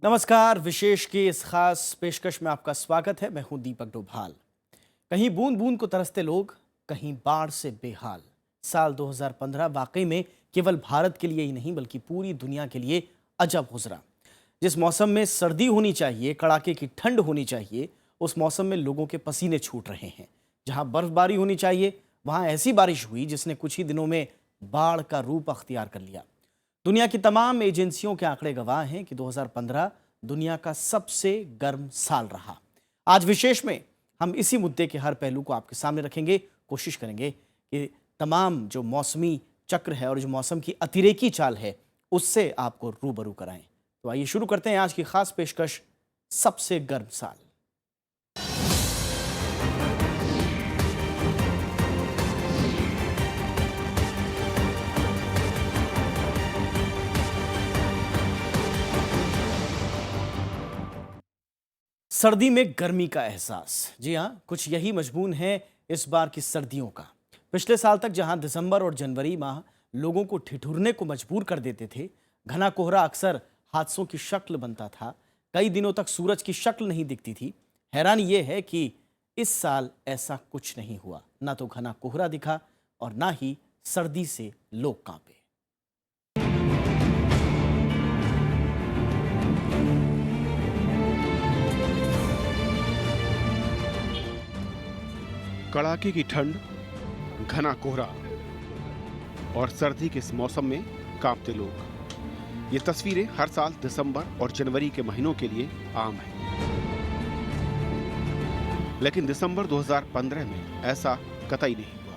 नमस्कार। विशेष की इस खास पेशकश में आपका स्वागत है। मैं हूं दीपक डोभाल। कहीं बूंद बूंद को तरसते लोग, कहीं बाढ़ से बेहाल। साल 2015 वाकई में केवल भारत के लिए ही नहीं बल्कि पूरी दुनिया के लिए अजब गुजरा। जिस मौसम में सर्दी होनी चाहिए, कड़ाके की ठंड होनी चाहिए, उस मौसम में लोगों के पसीने छूट रहे हैं। जहां बर्फबारी होनी चाहिए, वहां ऐसी बारिश हुई जिसने कुछ ही दिनों में बाढ़ का रूप अख्तियार कर लिया। दुनिया की तमाम एजेंसियों के आंकड़े गवाह हैं कि 2015 दुनिया का सबसे गर्म साल रहा। आज विशेष में हम इसी मुद्दे के हर पहलू को आपके सामने रखेंगे। कोशिश करेंगे कि तमाम जो मौसमी चक्र है और जो मौसम की अतिरेकी चाल है उससे आपको रूबरू कराएं। तो आइए शुरू करते हैं आज की खास पेशकश, सबसे गर्म साल। सर्दी में गर्मी का एहसास, जी हाँ, कुछ यही मजमून है इस बार की सर्दियों का। पिछले साल तक जहां दिसंबर और जनवरी माह लोगों को ठिठुरने को मजबूर कर देते थे, घना कोहरा अक्सर हादसों की शक्ल बनता था, कई दिनों तक सूरज की शक्ल नहीं दिखती थी। हैरानी यह है कि इस साल ऐसा कुछ नहीं हुआ। ना तो घना कोहरा दिखा और ना ही सर्दी से लोग कांपे। कड़ाके की ठंड, घना कोहरा और सर्दी के इस मौसम में कांपते लोग। ये तस्वीरें हर साल दिसंबर और जनवरी के महीनों के लिए आम हैं। लेकिन दिसंबर 2015 में ऐसा कतई नहीं हुआ।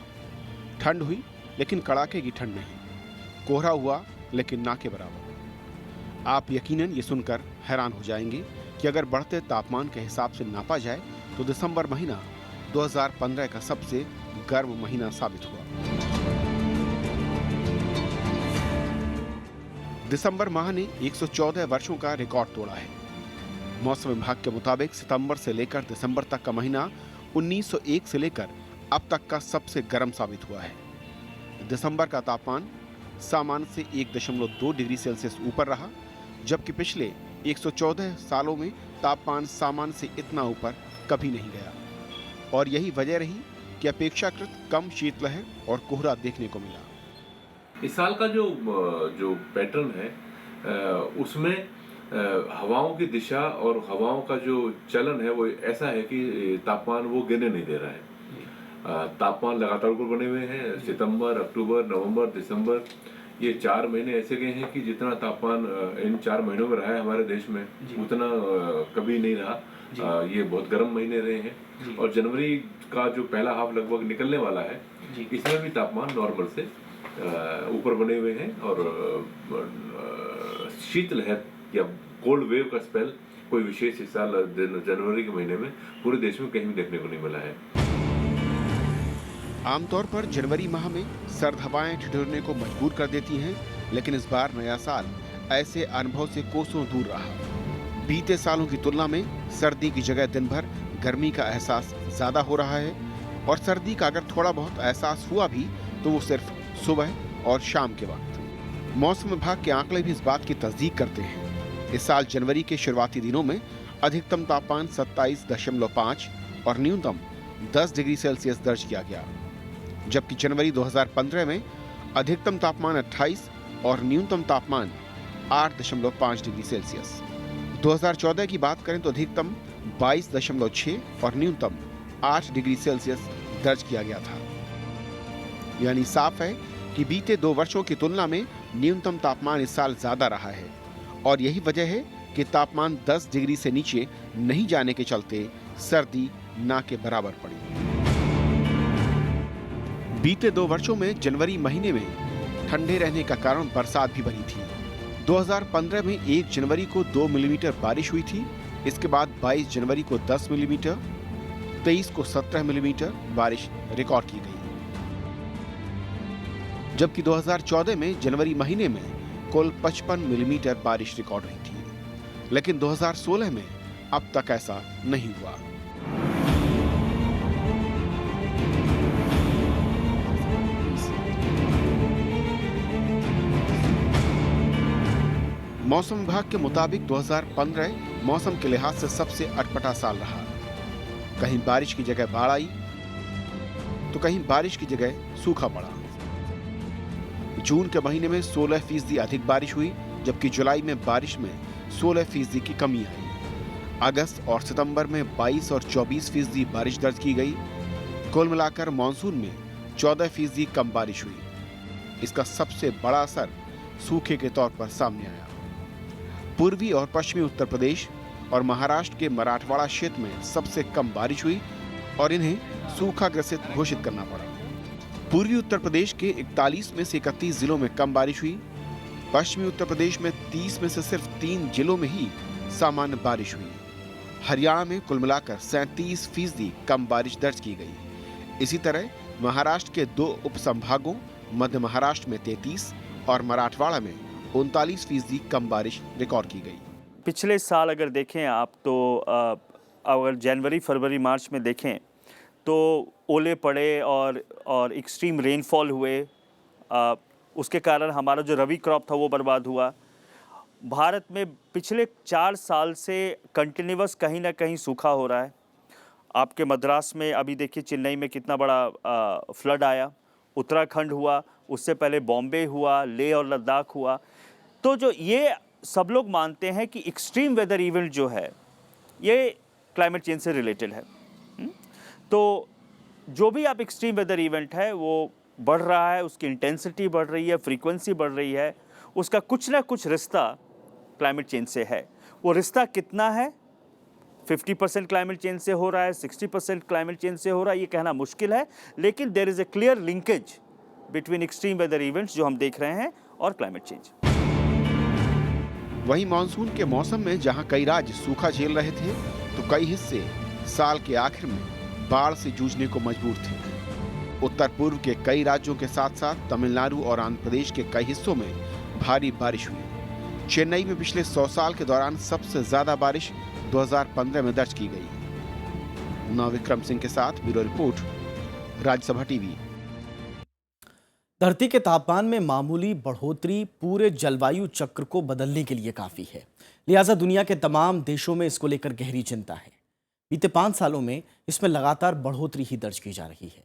ठंड हुई लेकिन कड़ाके की ठंड नहीं। कोहरा हुआ लेकिन ना के बराबर। आप यकीनन ये सुनकर हैरान हो जाएंगे कि अगर बढ़ते तापमान के हिसाब से नापा जाए तो दिसंबर महीना 2015 का सबसे गर्म महीना साबित हुआ। दिसंबर माह ने 114 वर्षों का रिकॉर्ड तोड़ा है। मौसम विभाग के मुताबिक सितंबर से लेकर दिसंबर तक का महीना 1901 से लेकर अब तक का सबसे गर्म साबित हुआ है। दिसंबर का तापमान सामान्य से 1.2 डिग्री सेल्सियस ऊपर रहा, जबकि पिछले 114 सालों में तापमान सामान्य से इतना ऊपर कभी नहीं गया। और यही वजह रही कि अपेक्षाकृत कम शीतलहर और कोहरा देखने को मिला। इस साल का जो पैटर्न है उसमें हवाओं की दिशा और हवाओं का जो चलन है वो ऐसा है कि तापमान वो गिरने नहीं दे रहा है। तापमान लगातार ऊपर बने हुए हैं। सितंबर, अक्टूबर, नवंबर, दिसंबर, ये 4 महीने ऐसे गए हैं कि जितना तापमान इन 4 महीनों में रहा है हमारे देश में उतना कभी नहीं रहा। ये बहुत गर्म महीने रहे हैं। और जनवरी का जो पहला हाफ लगभग निकलने वाला है, इसमें भी तापमान नॉर्मल से ऊपर बने हुए हैं। और शीतलहर या कोल्ड वेव का स्पेल कोई विशेष इस साल जनवरी के महीने में पूरे देश में कहीं भी देखने को नहीं मिला है। आमतौर पर जनवरी माह में सर्द हवाएं ठिठुरने को मजबूर कर देती हैं, लेकिन इस बार नया साल ऐसे अनुभव से कोसों दूर रहा। बीते सालों की तुलना में सर्दी की जगह दिन भर गर्मी का एहसास ज्यादा हो रहा है। और सर्दी का अगर थोड़ा बहुत एहसास हुआ भी तो वो सिर्फ सुबह और शाम के वक्त। मौसम विभाग के आंकड़े भी इस बात की तस्दीक करते हैं। इस साल जनवरी के शुरुआती दिनों में अधिकतम तापमान 27.5 और न्यूनतम 10 डिग्री सेल्सियस दर्ज किया गया, जबकि जनवरी 2015 में अधिकतम तापमान 28 और न्यूनतम तापमान 8.5 डिग्री सेल्सियस। 2014 की बात करें तो अधिकतम 22.6 और न्यूनतम 8 डिग्री सेल्सियस दर्ज किया गया था। यानी साफ है कि बीते 2 वर्षों की तुलना में न्यूनतम तापमान इस साल ज्यादा रहा है। और यही वजह है कि तापमान 10 डिग्री से नीचे नहीं जाने के चलते सर्दी ना के बराबर पड़ी। बीते 2 वर्षों में जनवरी महीने में ठंडे रहने का कारण बरसात भी बनी थी। 2015 में 1 जनवरी को 2 मिलीमीटर बारिश हुई थी। इसके बाद 22 जनवरी को 10 मिलीमीटर, 23 को 17 मिलीमीटर बारिश रिकॉर्ड की गई। जबकि 2014 में जनवरी महीने में कुल 55 मिलीमीटर बारिश रिकॉर्ड हुई थी। लेकिन 2016 में अब तक ऐसा नहीं हुआ। मौसम विभाग के मुताबिक 2015 मौसम के लिहाज से सबसे अटपटा साल रहा। कहीं बारिश की जगह बाढ़ आई तो कहीं बारिश की जगह सूखा पड़ा। जून के महीने में 16% अधिक बारिश हुई, जबकि जुलाई में बारिश में 16% की कमी आई। अगस्त और सितंबर में 22 और 24% बारिश दर्ज की गई। कुल मिलाकर मानसून में 14% कम बारिश हुई। इसका सबसे बड़ा असर सूखे के तौर पर सामने आया। पूर्वी और पश्चिमी उत्तर प्रदेश और महाराष्ट्र के मराठवाड़ा क्षेत्र में सबसे कम बारिश हुई और इन्हें सूखा ग्रसित घोषित करना पड़ा। पूर्वी उत्तर प्रदेश के 41 में से 31 जिलों में कम बारिश हुई। पश्चिमी उत्तर प्रदेश में 30 में से सिर्फ 3 जिलों में ही सामान्य बारिश हुई। हरियाणा में कुल मिलाकर 37% कम बारिश दर्ज की गई। इसी तरह महाराष्ट्र के 2 उपसंभागों मध्य महाराष्ट्र में 33 और मराठवाड़ा में 39% कम बारिश रिकॉर्ड की गई। पिछले साल अगर देखें आप तो अगर जनवरी फरवरी मार्च में देखें तो ओले पड़े और एक्सट्रीम रेनफॉल हुए। उसके कारण हमारा जो रबी क्रॉप था वो बर्बाद हुआ। भारत में पिछले 4 साल से कंटिन्यूअस कहीं ना कहीं सूखा हो रहा है। आपके मद्रास में अभी देखिए, चेन्नई में कितना बड़ा फ्लड आया। उत्तराखंड हुआ, उससे पहले बॉम्बे हुआ, लेह और लद्दाख हुआ। तो जो ये सब लोग मानते हैं कि एक्सट्रीम वेदर इवेंट जो है ये क्लाइमेट चेंज से रिलेटेड है। तो जो भी आप एक्सट्रीम वेदर इवेंट है वो बढ़ रहा है, उसकी इंटेंसिटी बढ़ रही है, फ्रीक्वेंसी बढ़ रही है, उसका कुछ ना कुछ रिश्ता क्लाइमेट चेंज से है। वो रिश्ता कितना है, 50% क्लाइमेट चेंज से हो रहा है, 60% क्लाइमेट चेंज से हो रहा है, ये कहना मुश्किल है। लेकिन there is a clear linkage between extreme weather events जो हम देख रहे हैं और क्लाइमेट चेंज। वहीं मानसून के मौसम में जहां कई राज्य सूखा झेल रहे थे तो कई हिस्से साल के आखिर में बाढ़ से जूझने को मजबूर थे। उत्तर पूर्व के कई राज्यों के साथ साथ तमिलनाडु और आंध्र प्रदेश के कई हिस्सों में भारी बारिश हुई। चेन्नई में पिछले 100 साल के दौरान सबसे ज्यादा बारिश 2015 में दर्ज की गई। नवविक्रम सिंह के साथ ब्यूरो रिपोर्ट, राज्यसभा टीवी। धरती के तापमान में मामूली बढ़ोतरी पूरे जलवायु चक्र को बदलने के लिए काफी है। लिहाजा दुनिया के तमाम देशों में इसको लेकर गहरी चिंता है। बीते 5 सालों में इसमें लगातार बढ़ोतरी ही दर्ज की जा रही है।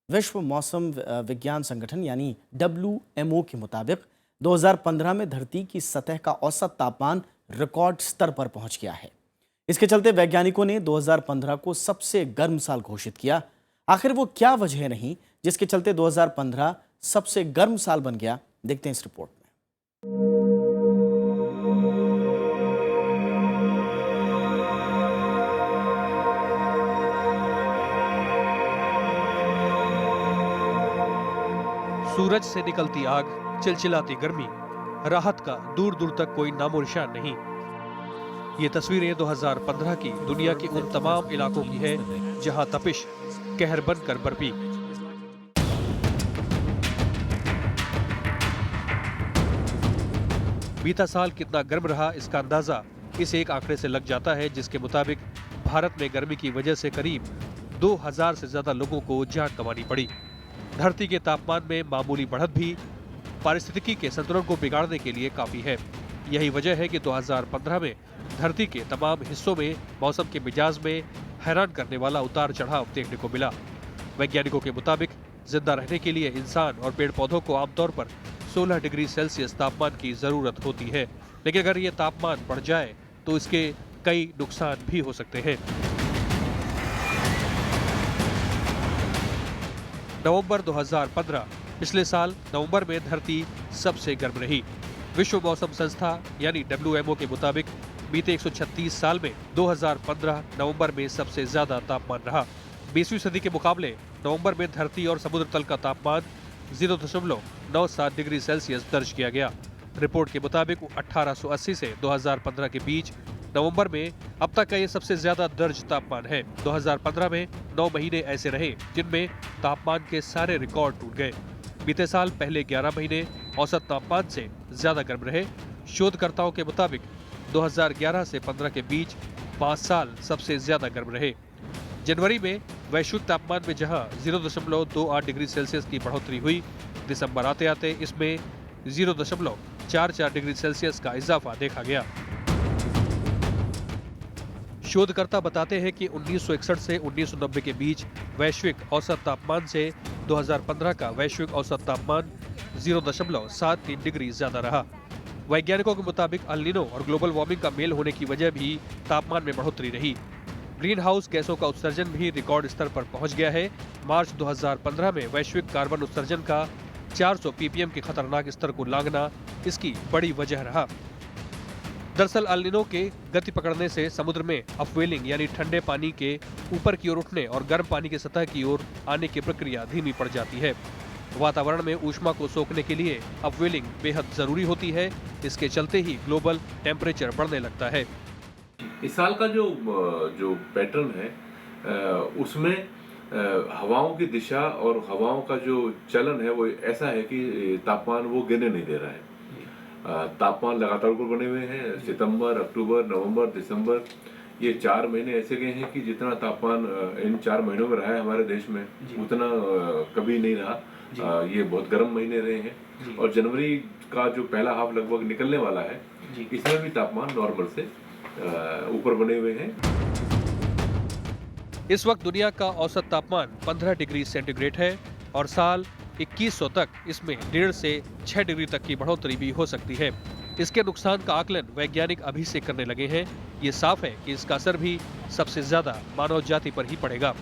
विश्व मौसम विज्ञान संगठन यानी WMO के मुताबिक 2015 में धरती की सतह का औसत तापमान रिकॉर्ड स्तर पर पहुंच गया है। इसके चलते वैज्ञानिकों ने 2015 को सबसे गर्म साल घोषित किया। आखिर वो क्या वजह रही जिसके चलते 2015 सबसे गर्म साल बन गया, देखते हैं इस रिपोर्ट में। सूरज से निकलती आग, चिलचिलाती गर्मी, राहत का दूर दूर तक कोई नामो निशान नहीं। ये तस्वीरें 2015 की दुनिया के उन तमाम इलाकों की है जहां तपिश कहर बनकर बरपी। बीता साल कितना गर्म रहा इसका अंदाजा इस एक आंकड़े से लग जाता है, जिसके मुताबिक भारत में गर्मी की वजह से करीब 2000 से ज्यादा लोगों को जान गंवानी पड़ी। धरती के तापमान में मामूली बढ़त भी पारिस्थितिकी के संतुलन को बिगाड़ने के लिए काफी है। यही वजह है कि 2015 में धरती के तमाम हिस्सों में मौसम के मिजाज में हैरान करने वाला उतार चढ़ाव देखने को मिला। वैज्ञानिकों के मुताबिक जिंदा रहने के लिए इंसान और पेड़ पौधों को आमतौर पर 16 डिग्री सेल्सियस तापमान की जरूरत होती है, लेकिन अगर ये तापमान बढ़ जाए तो इसके कई नुकसान भी हो सकते हैं। नवंबर 2015 पिछले साल नवंबर में धरती सबसे गर्म रही। विश्व मौसम संस्था यानी WMO के मुताबिक बीते 136 साल में 2015 नवंबर में सबसे ज्यादा तापमान रहा। 20वीं सदी के मुकाबले नवंबर में धरती और समुद्र तल का तापमान 0.97 डिग्री सेल्सियस दर्ज किया गया। रिपोर्ट के मुताबिक 1880 से 2015 के बीच नवंबर में अब तक का ये सबसे ज्यादा दर्ज तापमान है। 2015 में 9 महीने ऐसे रहे जिनमें तापमान के सारे रिकॉर्ड टूट गए। बीते साल पहले 11 महीने औसत तापमान से ज्यादा गर्म रहे। शोधकर्ताओं के मुताबिक 2011 से 15 के बीच 5 साल सबसे ज्यादा गर्म रहे। जनवरी में वैश्विक तापमान में जहां 0.28 डिग्री सेल्सियस की बढ़ोतरी हुई, दिसंबर आते आते इसमें 4-4 डिग्री सेल्सियस का इजाफा देखा गया। शोधकर्ता बताते हैं कि 1961 से 1990 के बीच वैश्विक औसत तापमान से 2015 का वैश्विक औसत तापमान 0.73 डिग्री ज्यादा रहा। वैज्ञानिकों के मुताबिक अल नीनो और ग्लोबल वार्मिंग का मेल होने की वजह भी तापमान में बढ़ोतरी रही। ग्रीन हाउस गैसों का उत्सर्जन भी रिकॉर्ड स्तर पर पहुंच गया है। मार्च 2015 में वैश्विक कार्बन उत्सर्जन का 400 ppm के खतरनाक स्तर को लांघना इसकी बड़ी वजह रहा। दरअसल अल नीनो के गति पकड़ने से समुद्र में अपवेलिंग यानी ठंडे पानी के ऊपर की ओर उठने और गर्म पानी की सतह की ओर आने की प्रक्रिया धीमी पड़ जाती है। वातावरण में ऊष्मा को सोखने के लिए अपवेलिंग बेहद जरूरी होती है। इसके चलते ही ग्लोबल टेम्परेचर बढ़ने लगता है। इस साल का जो पैटर्न है उसमें हवाओं की दिशा और हवाओं का जो चलन है वो ऐसा है कि तापमान वो गिरने नहीं दे रहा है। तापमान लगातार ऊपर बने हुए हैं। सितंबर, अक्टूबर, नवंबर, दिसंबर ये 4 महीने ऐसे गए हैं कि जितना तापमान इन 4 महीनों में रहा है हमारे देश में उतना कभी नहीं रहा। ये बहुत गर्म महीने रहे हैं और जनवरी का जो पहला हाफ लगभग निकलने वाला है इसमें भी तापमान नॉर्मल से ऊपर बने हुए हैं। इस वक्त दुनिया का औसत तापमान 15 डिग्री सेंटीग्रेड है और साल 2100 तक इसमें 1.5 से 6 डिग्री तक की बढ़ोतरी भी हो सकती है। इसके नुकसान का आकलन वैज्ञानिक अभी से करने लगे हैं। ये साफ है कि इसका असर भी सबसे ज्यादा मानव जाति पर ही पड़ेगा।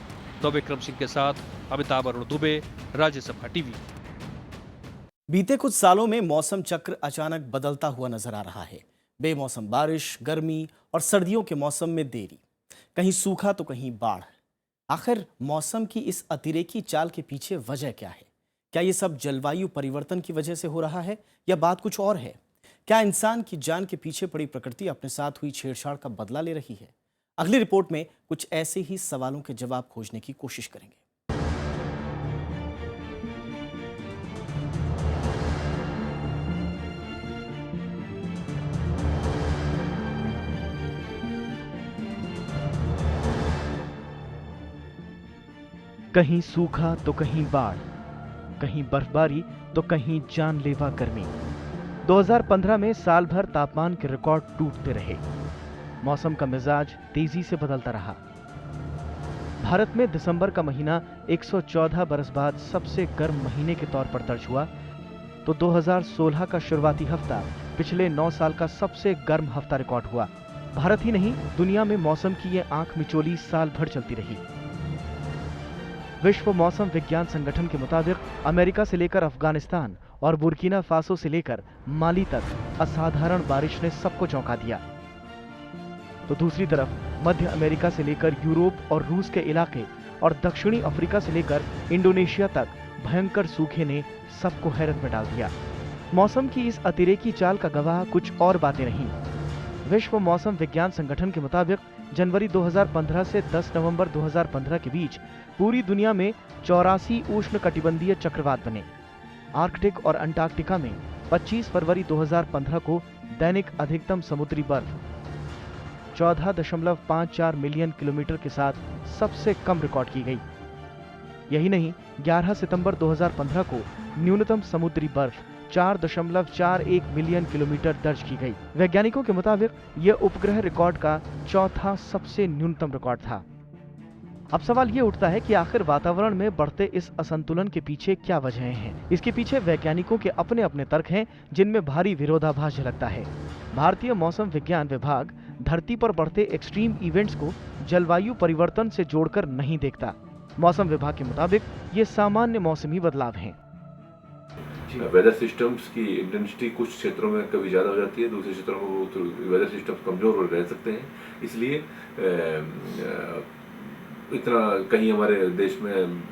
नवविक्रम सिंह के साथ अमिताभ अरुण दुबे, राज्यसभा टीवी। बीते कुछ सालों में मौसम चक्र अचानक बदलता हुआ नजर आ रहा है। बेमौसम बारिश, गर्मी और सर्दियों के मौसम में देरी, कहीं सूखा तो कहीं बाढ़। आखिर मौसम की इस अतिरेकी चाल के पीछे वजह क्या है? क्या ये सब जलवायु परिवर्तन की वजह से हो रहा है या बात कुछ और है? क्या इंसान की जान के पीछे पड़ी प्रकृति अपने साथ हुई छेड़छाड़ का बदला ले रही है? अगली रिपोर्ट में कुछ ऐसे ही सवालों के जवाब खोजने की कोशिश करेंगे। कहीं सूखा तो कहीं बाढ़, कहीं बर्फबारी तो कहीं जानलेवा गर्मी। 2015 में साल भर तापमान के रिकॉर्ड टूटते रहे। मौसम का मिजाज तेजी से बदलता रहा। भारत में दिसंबर का महीना 114 बरस बाद सबसे गर्म महीने के तौर पर दर्ज हुआ, तो 2016 का शुरुआती हफ्ता पिछले 9 साल का सबसे गर्म हफ्ता रिकॉर्ड हुआ। भारत ही नहीं, दुनिया में मौसम की ये आंख मिचोली साल भर चलती रही। विश्व मौसम विज्ञान संगठन के मुताबिक अमेरिका से लेकर अफगानिस्तान और बुर्किना फासो से लेकर माली तक असाधारण बारिश ने सबको चौंका दिया। तो दूसरी तरफ मध्य अमेरिका से लेकर यूरोप और रूस के इलाके और दक्षिणी अफ्रीका से लेकर इंडोनेशिया तक भयंकर सूखे ने सबको हैरत में डाल दिया। मौसम की इस अतिरेकी चाल का गवाह कुछ और बातें नहीं। विश्व मौसम विज्ञान संगठन के मुताबिक जनवरी 2015 से 10 नवंबर 2015 के बीच पूरी दुनिया में 84 उष्णकटिबंधीय चक्रवात बने। आर्कटिक और अंटार्कटिका में 25 फरवरी 2015 को दैनिक अधिकतम समुद्री बर्फ 14.54 मिलियन किलोमीटर के साथ सबसे कम रिकॉर्ड की गई। यही नहीं, 11 सितंबर 2015 को न्यूनतम समुद्री बर्फ 4.41 मिलियन किलोमीटर दर्ज की गई। वैज्ञानिकों के मुताबिक यह उपग्रह रिकॉर्ड का चौथा सबसे न्यूनतम रिकॉर्ड था। अब सवाल ये उठता है कि आखिर वातावरण में बढ़ते इस असंतुलन के पीछे क्या वजहें हैं? इसके पीछे वैज्ञानिकों के अपने अपने तर्क हैं, जिनमें भारी विरोधाभास झलकता है। भारतीय मौसम विज्ञान विभाग धरती पर बढ़ते एक्सट्रीम इवेंट्स को जलवायु परिवर्तन से जोड़कर नहीं देखता। मौसम विभाग के मुताबिक ये सामान्य मौसमी बदलाव हैं। वेदर सिस्टम्स की इंटेंसिटी कुछ क्षेत्रों में कभी ज़्यादा हो जाती है, दूसरे क्षेत्रों में वो वेदर सिस्टम्स कमज़ोर हो रह सकते हैं। इसलिए इतना कहीं हमारे देश में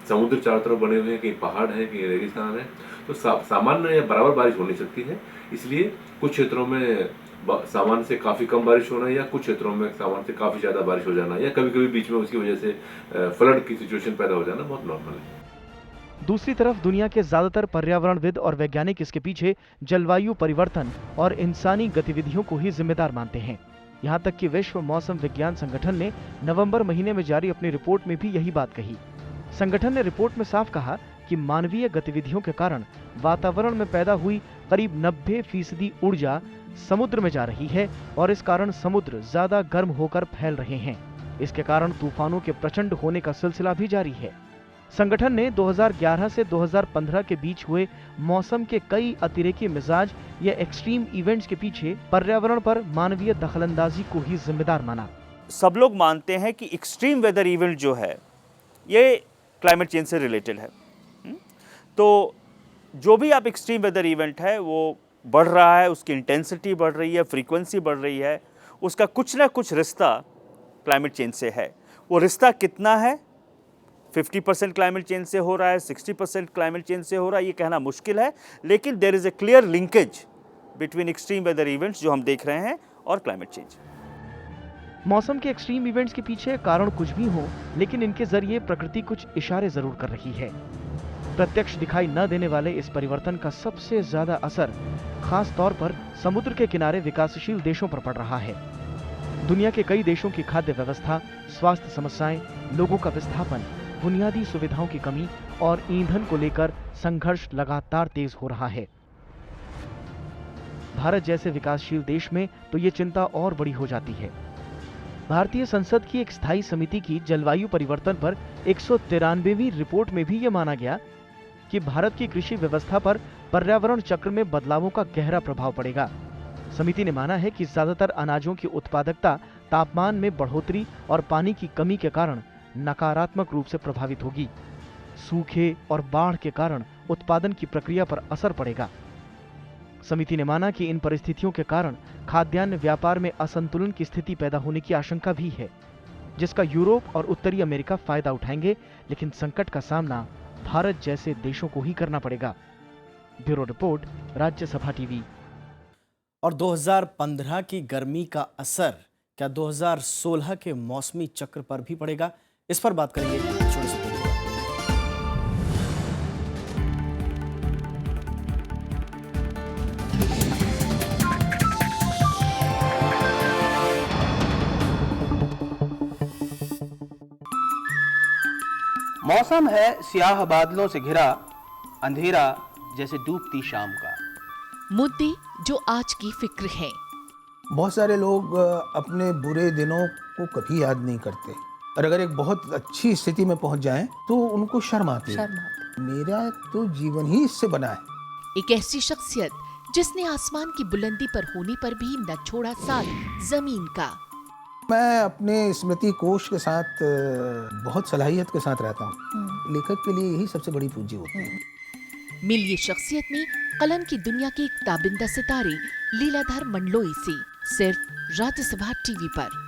समुद्र चारों तरफ बने हुए हैं, कहीं पहाड़ हैं, कहीं रेगिस्तान है, तो सामान्य या बराबर बारिश हो नहीं सकती है। इसलिए कुछ क्षेत्रों में सामान्य से काफ़ी कम बारिश होना या कुछ क्षेत्रों में सामान्य से काफ़ी ज़्यादा बारिश हो जाना या कभी कभी बीच में उसकी वजह से फ्लड की सिचुएशन पैदा हो जाना बहुत नॉर्मल है। दूसरी तरफ दुनिया के ज्यादातर पर्यावरणविद और वैज्ञानिक इसके पीछे जलवायु परिवर्तन और इंसानी गतिविधियों को ही जिम्मेदार मानते हैं। यहाँ तक कि विश्व मौसम विज्ञान संगठन ने नवंबर महीने में जारी अपनी रिपोर्ट में भी यही बात कही। संगठन ने रिपोर्ट में साफ कहा कि मानवीय गतिविधियों के कारण वातावरण में पैदा हुई करीब 90% ऊर्जा समुद्र में जा रही है और इस कारण समुद्र ज्यादा गर्म होकर फैल रहे हैं। इसके कारण तूफानों के प्रचंड होने का सिलसिला भी जारी है। संगठन ने 2011 से 2015 के बीच हुए मौसम के कई अतिरेकी मिजाज या एक्सट्रीम इवेंट्स के पीछे पर्यावरण पर मानवीय दखलंदाजी को ही जिम्मेदार माना। सब लोग मानते हैं कि एक्सट्रीम वेदर इवेंट जो है ये क्लाइमेट चेंज से रिलेटेड है। तो जो भी आप एक्सट्रीम वेदर इवेंट है वो बढ़ रहा है, उसकी इंटेंसिटी बढ़ रही है, फ्रीक्वेंसी बढ़ रही है, उसका कुछ ना कुछ रिश्ता क्लाइमेट चेंज से है। वो रिश्ता कितना है, 50% क्लाइमेट चेंज से हो रहा है, 60% क्लाइमेट चेंज से हो रहा है, ये कहना मुश्किल है, लेकिन there is a clear linkage between extreme weather events जो हम देख रहे हैं और क्लाइमेट चेंज। मौसम के एक्सट्रीम इवेंट्स के पीछे कारण कुछ भी हो, लेकिन इनके जरिए प्रकृति कुछ इशारे जरूर कर रही है। प्रत्यक्ष दिखाई न देने वाले इस परिवर्तन का सबसे ज्यादा असर खास तौर पर समुद्र के किनारे विकासशील देशों पर पड़ रहा है। दुनिया के कई देशों की खाद्य व्यवस्था, स्वास्थ्य समस्याएं, लोगों का विस्थापन, बुनियादी सुविधाओं की कमी और ईंधन को लेकर संघर्ष लगातार तेज हो रहा है। भारत जैसे विकासशील देश में तो ये चिंता और बड़ी हो जाती है। भारतीय संसद की एक स्थायी समिति की जलवायु परिवर्तन पर 193वीं रिपोर्ट में भी ये माना गया कि भारत की कृषि व्यवस्था पर पर्यावरण चक्र में बदलावों का गहरा प्रभाव पड़ेगा। समिति ने माना है कि ज्यादातर अनाजों की उत्पादकता तापमान में बढ़ोतरी और पानी की कमी के कारण नकारात्मक रूप से प्रभावित होगी। सूखे और बाढ़ के कारण उत्पादन की प्रक्रिया पर असर पड़ेगा। समिति ने माना कि इन परिस्थितियों के कारण खाद्यान्न व्यापार में असंतुलन की स्थिति पैदा होने की आशंका भी है, जिसका यूरोप और उत्तरी अमेरिका फायदा उठाएंगे, लेकिन संकट का सामना भारत जैसे देशों को ही करना पड़ेगा। Bureau report, Rajya Sabha TV. और 2015 की गर्मी का असर क्या 2016 के मौसमी चक्र पर भी पड़ेगा? इस पर बात करेंगे छोटे से। मौसम है स्याह बादलों से घिरा, अंधेरा जैसे डूबती शाम का। मुद्दे जो आज की फिक्र है। बहुत सारे लोग अपने बुरे दिनों को कभी याद नहीं करते और अगर एक बहुत अच्छी स्थिति में पहुंच जाएं तो उनको शर्म आती है। मेरा तो जीवन ही इससे बना है। एक ऐसी शख्सियत जिसने आसमान की बुलंदी पर होने पर भी न छोड़ा साथ जमीन का। मैं अपने स्मृति कोश के साथ बहुत सलाहियत के साथ रहता हूँ। लेखक के लिए यही सबसे बड़ी पूंजी होती है। मिलिए शख्सियत में कलम की दुनिया के एक ताबिंदा सितारे लीलाधर मंडलोई से, सिर्फ राज्यसभा टीवी पर।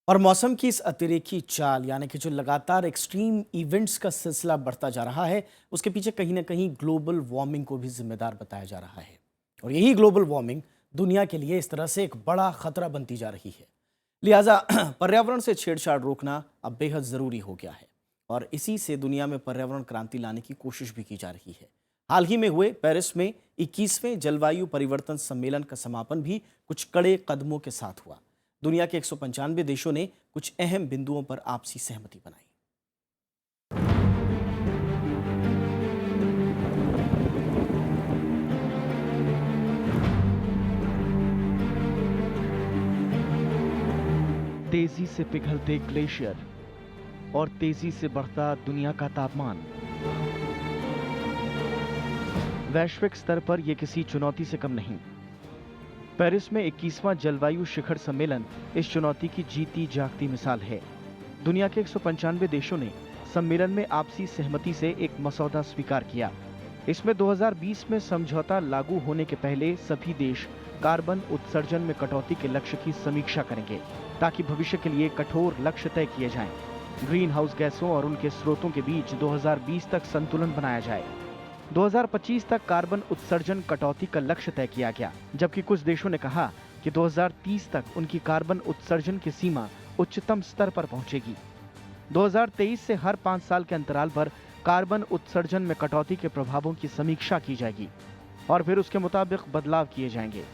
और मौसम की इस अतिरेकी चाल यानी कि जो लगातार एक्सट्रीम इवेंट्स का सिलसिला बढ़ता जा रहा है, उसके पीछे कहीं ना कहीं ग्लोबल वार्मिंग को भी जिम्मेदार बताया जा रहा है। और यही ग्लोबल वार्मिंग दुनिया के लिए इस तरह से एक बड़ा खतरा बनती जा रही है। लिहाजा पर्यावरण से छेड़छाड़ रोकना अब बेहद ज़रूरी हो गया है और इसी से दुनिया में पर्यावरण क्रांति लाने की कोशिश भी की जा रही है। हाल ही में हुए पेरिस में 21वें जलवायु परिवर्तन सम्मेलन का समापन भी कुछ कड़े कदमों के साथ हुआ। दुनिया के 195 देशों ने कुछ अहम बिंदुओं पर आपसी सहमति बनाई। तेजी से पिघलते ग्लेशियर और तेजी से बढ़ता दुनिया का तापमान। वैश्विक स्तर पर यह किसी चुनौती से कम नहीं। पेरिस में 21वां जलवायु शिखर सम्मेलन इस चुनौती की जीती जागती मिसाल है। दुनिया के 195 देशों ने सम्मेलन में आपसी सहमति से एक मसौदा स्वीकार किया। इसमें 2020 में समझौता लागू होने के पहले सभी देश कार्बन उत्सर्जन में कटौती के लक्ष्य की समीक्षा करेंगे ताकि भविष्य के लिए कठोर लक्ष्य तय किए जाएं। ग्रीन हाउस गैसों और उनके स्रोतों के बीच 2020 तक संतुलन बनाया जाए। 2025 तक कार्बन उत्सर्जन कटौती का लक्ष्य तय किया गया, जबकि कुछ देशों ने कहा कि 2030 तक उनकी कार्बन उत्सर्जन की सीमा उच्चतम स्तर पर पहुंचेगी। 2023 से हर 5 साल के अंतराल पर कार्बन उत्सर्जन में कटौती के प्रभावों की समीक्षा की जाएगी और फिर उसके मुताबिक बदलाव किए जाएंगे।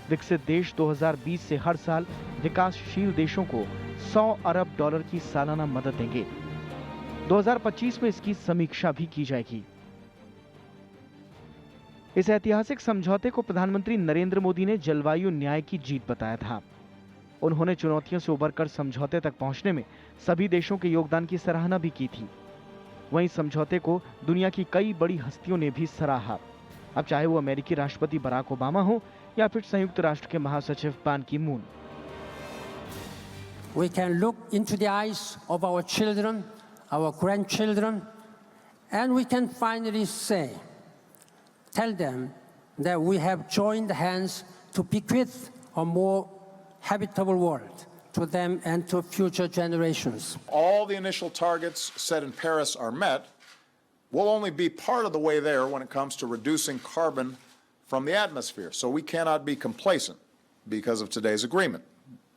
विकसित देश 2020 से हर साल विकासशील देशों को 100 अरब डॉलर की सालाना मदद देंगे। 2025 में इसकी समीक्षा भी की जाएगी। इस ऐतिहासिक समझौते को प्रधानमंत्री नरेंद्र मोदी ने जलवायु न्याय की जीत बताया था। उन्होंने चुनौतियों से उबरकर समझौते तक पहुंचने में सभी देशों के योगदान की सराहना भी की थी। वहीं समझौते को दुनिया की कई बड़ी हस्तियों ने भी सराहा, अब चाहे वो अमेरिकी राष्ट्रपति बराक ओबामा हो या फिर संयुक्त राष्ट्र के महासचिव बान की moon. We can look into the eyes of our children, our grandchildren, and we can finally tell them that we have joined hands to bequeath a more habitable world to them and to future generations. All the initial targets set in Paris are met. We'll only be part of the way there when it comes to reducing carbon from the atmosphere. So we cannot be complacent because of today's agreement.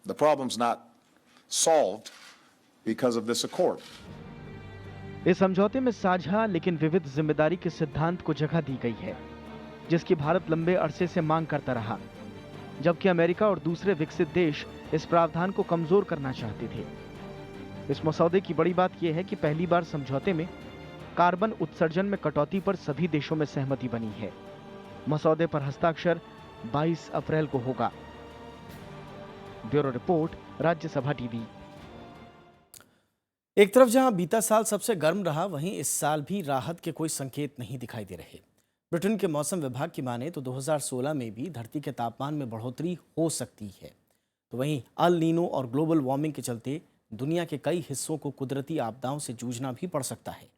The problem's not solved because of this accord. इस समझौते में साझा लेकिन विविध जिम्मेदारी के सिद्धांत को जगह दी गई है, जिसकी भारत लंबे अरसे से मांग करता रहा, जबकि अमेरिका और दूसरे विकसित देश इस प्रावधान को कमजोर करना चाहते थे। इस मसौदे की बड़ी बात यह है कि पहली बार समझौते में कार्बन उत्सर्जन में कटौती पर सभी देशों में सहमति बनी है। मसौदे पर हस्ताक्षर 22 अप्रैल को होगा। Bureau report, Rajya Sabha TV. एक तरफ जहां बीता साल सबसे गर्म रहा, वहीं इस साल भी राहत के कोई संकेत नहीं दिखाई दे रहे। ब्रिटेन के मौसम विभाग की माने तो 2016 में भी धरती के तापमान में बढ़ोतरी हो सकती है। तो वहीं अल नीनो और ग्लोबल वार्मिंग के चलते दुनिया के कई हिस्सों को कुदरती आपदाओं से जूझना भी पड़ सकता है।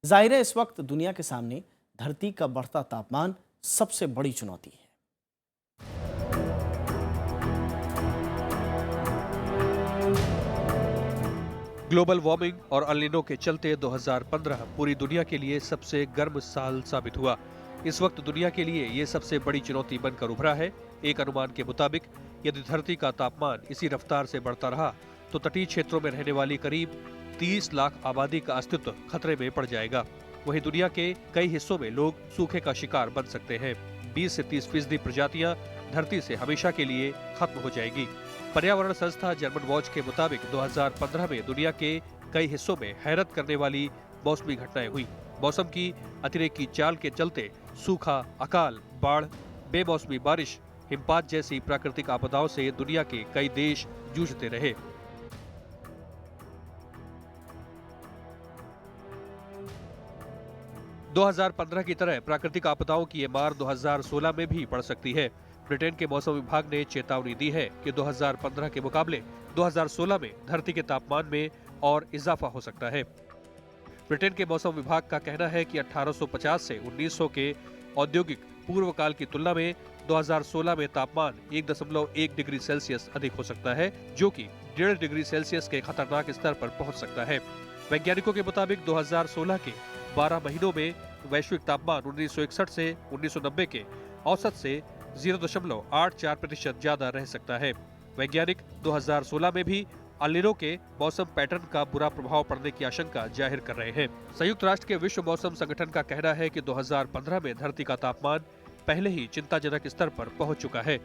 जाहिर है इस वक्त दुनिया के सामने धरती का बढ़ता तापमान सबसे बड़ी चुनौती है। ग्लोबल वार्मिंग और अल नीनो के चलते 2015 पूरी दुनिया के लिए सबसे गर्म साल साबित हुआ। इस वक्त दुनिया के लिए ये सबसे बड़ी चुनौती बनकर उभरा है। एक अनुमान के मुताबिक यदि धरती का तापमान इसी रफ्तार से बढ़ता रहा तो तटीय क्षेत्रों में रहने वाली करीब 30 लाख आबादी का अस्तित्व खतरे में पड़ जाएगा। वहीं दुनिया के कई हिस्सों में लोग सूखे का शिकार बन सकते हैं। 20 से 30% प्रजातियां धरती से हमेशा के लिए खत्म हो जाएगी। पर्यावरण संस्था जर्मन वॉच के मुताबिक 2015 में दुनिया के कई हिस्सों में हैरत करने वाली मौसमी घटनाएं हुई। मौसम की अतिरेकी चाल के चलते सूखा, अकाल, बाढ़, बेमौसमी बारिश, हिमपात जैसी प्राकृतिक आपदाओं से दुनिया के कई देश जूझते रहे। – 2015 की तरह प्राकृतिक आपदाओं की ये मार 2016 में भी पड़ सकती है। ब्रिटेन के मौसम विभाग ने चेतावनी दी है कि 2015 के मुकाबले 2016 में धरती के तापमान में और इजाफा हो सकता है। ब्रिटेन के मौसम विभाग का कहना है कि 1850 से 1900 के औद्योगिक पूर्व काल की तुलना में 2016 में तापमान 1.1 डिग्री सेल्सियस अधिक हो सकता है, जो कि 1.5 डिग्री सेल्सियस के खतरनाक स्तर पर पहुंच सकता है। वैज्ञानिकों के मुताबिक 2016 के 12 महीनों में वैश्विक तापमान 1961 से 1990 के औसत से 0.84% ज्यादा रह सकता है। वैज्ञानिक 2016 में भी अल नीनो के मौसम पैटर्न का बुरा प्रभाव पड़ने की आशंका जाहिर कर रहे हैं। संयुक्त राष्ट्र के विश्व मौसम संगठन का कहना है कि 2015 में धरती का तापमान पहले ही चिंताजनक स्तर पर पहुंच चुका है।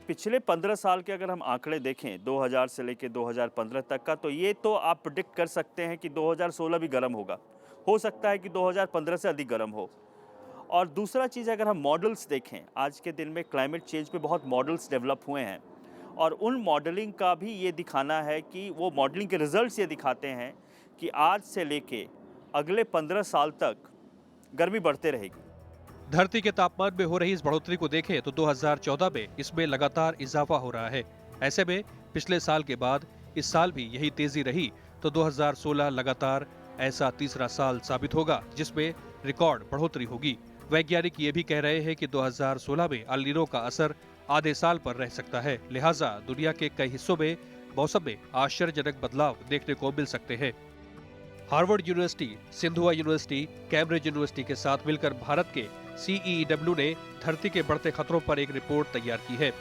पिछले 15 साल के अगर हम आंकड़े देखें 2000 से लेकर 2015 तक का, तो ये तो आप प्रेडिक्ट कर सकते हैं कि 2016 भी गर्म होगा। हो सकता है कि 2015 से अधिक गर्म हो। और दूसरा चीज़, अगर हम मॉडल्स देखें, आज के दिन में क्लाइमेट चेंज पे बहुत मॉडल्स डेवलप हुए हैं और उन मॉडलिंग का भी ये दिखाना है कि वो मॉडलिंग के रिजल्ट्स ये दिखाते हैं कि आज से लेके अगले 15 साल तक गर्मी बढ़ते रहेगी। धरती के तापमान में हो रही इस बढ़ोतरी को देखें तो 2014 में इसमें लगातार इजाफा हो रहा है। ऐसे में पिछले साल के बाद इस साल भी यही तेजी रही तो 2016 लगातार ऐसा तीसरा साल साबित होगा जिसमें रिकॉर्ड बढ़ोतरी होगी। वैज्ञानिक ये भी कह रहे हैं कि 2016 में अल नीनो का असर आधे साल पर रह सकता है, लिहाजा दुनिया के कई हिस्सों में मौसम में आश्चर्यजनक बदलाव देखने को मिल सकते हैं। हार्वर्ड यूनिवर्सिटी, सिंधुआ यूनिवर्सिटी, कैम्ब्रिज यूनिवर्सिटी के साथ मिलकर भारत के CEEW ने धरती के बढ़ते खतरों पर एक रिपोर्ट तैयार की है।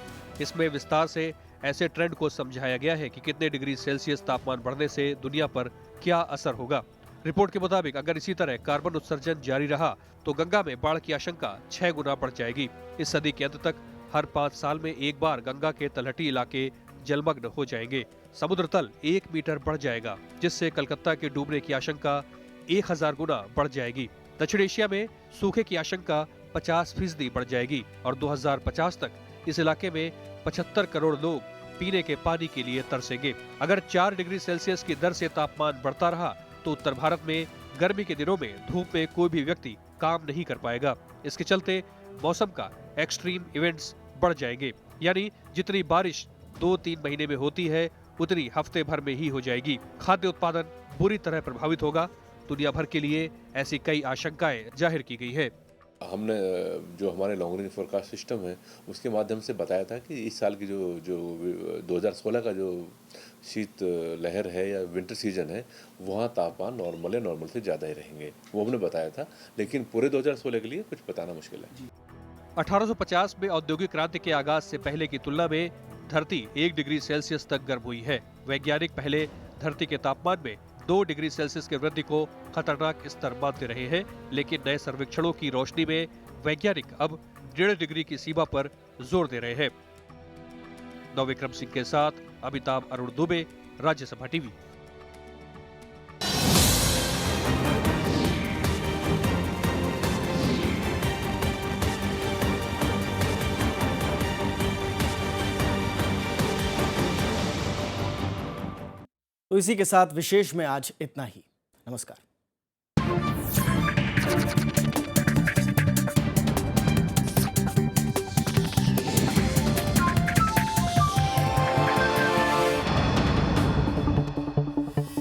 इसमें विस्तार से ऐसे ट्रेंड को समझाया गया है कि कितने डिग्री सेल्सियस तापमान बढ़ने से दुनिया पर क्या असर होगा। रिपोर्ट के मुताबिक अगर इसी तरह कार्बन उत्सर्जन जारी रहा तो गंगा में बाढ़ की आशंका 6 गुना बढ़ जाएगी। इस सदी के अंत तक हर 5 साल में एक बार गंगा के तलहटी इलाके जलमग्न हो जाएंगे। समुद्र तल 1 मीटर बढ़ जाएगा, जिससे कलकत्ता के डूबने की आशंका 1000 गुना बढ़ जाएगी। दक्षिण एशिया में सूखे की आशंका 50% बढ़ जाएगी और 2050 तक इस इलाके में 75 करोड़ लोग पीने के पानी के लिए तरसेंगे। अगर 4 डिग्री सेल्सियस की दर से तापमान बढ़ता रहा तो उत्तर भारत में गर्मी के दिनों में धूप में कोई भी व्यक्ति काम नहीं कर पाएगा। इसके चलते मौसम का एक्सट्रीम इवेंट्स बढ़ जाएंगे, यानी जितनी बारिश 2-3 महीने में होती है उतनी हफ्ते भर में ही हो जाएगी। खाद्य उत्पादन बुरी तरह प्रभावित होगा। दुनिया भर के लिए ऐसी कई आशंकाएं जाहिर की गई है। हमने जो हमारे लॉन्ग रेंज फोरकास्ट सिस्टम है उसके माध्यम से बताया था कि इस साल की जो 2016 का जो शीत लहर है या विंटर सीजन है वहाँ तापमान नॉर्मल से ज़्यादा ही रहेंगे, वो हमने बताया था। लेकिन पूरे 2016 के लिए कुछ बताना मुश्किल है। 1850 में औद्योगिक क्रांति के आगाज से पहले की तुलना में धरती 1 डिग्री सेल्सियस तक गर्म हुई है। वैज्ञानिक पहले धरती के तापमान में 2 डिग्री सेल्सियस की वृद्धि को खतरनाक स्तर मानते रहे हैं, लेकिन नए सर्वेक्षणों की रोशनी में वैज्ञानिक अब 1.5 डिग्री की सीमा पर जोर दे रहे हैं। नवविक्रम सिंह के साथ अमिताभ अरुण दुबे, राज्यसभा टीवी। तो इसी के साथ विशेष में आज इतना ही। नमस्कार।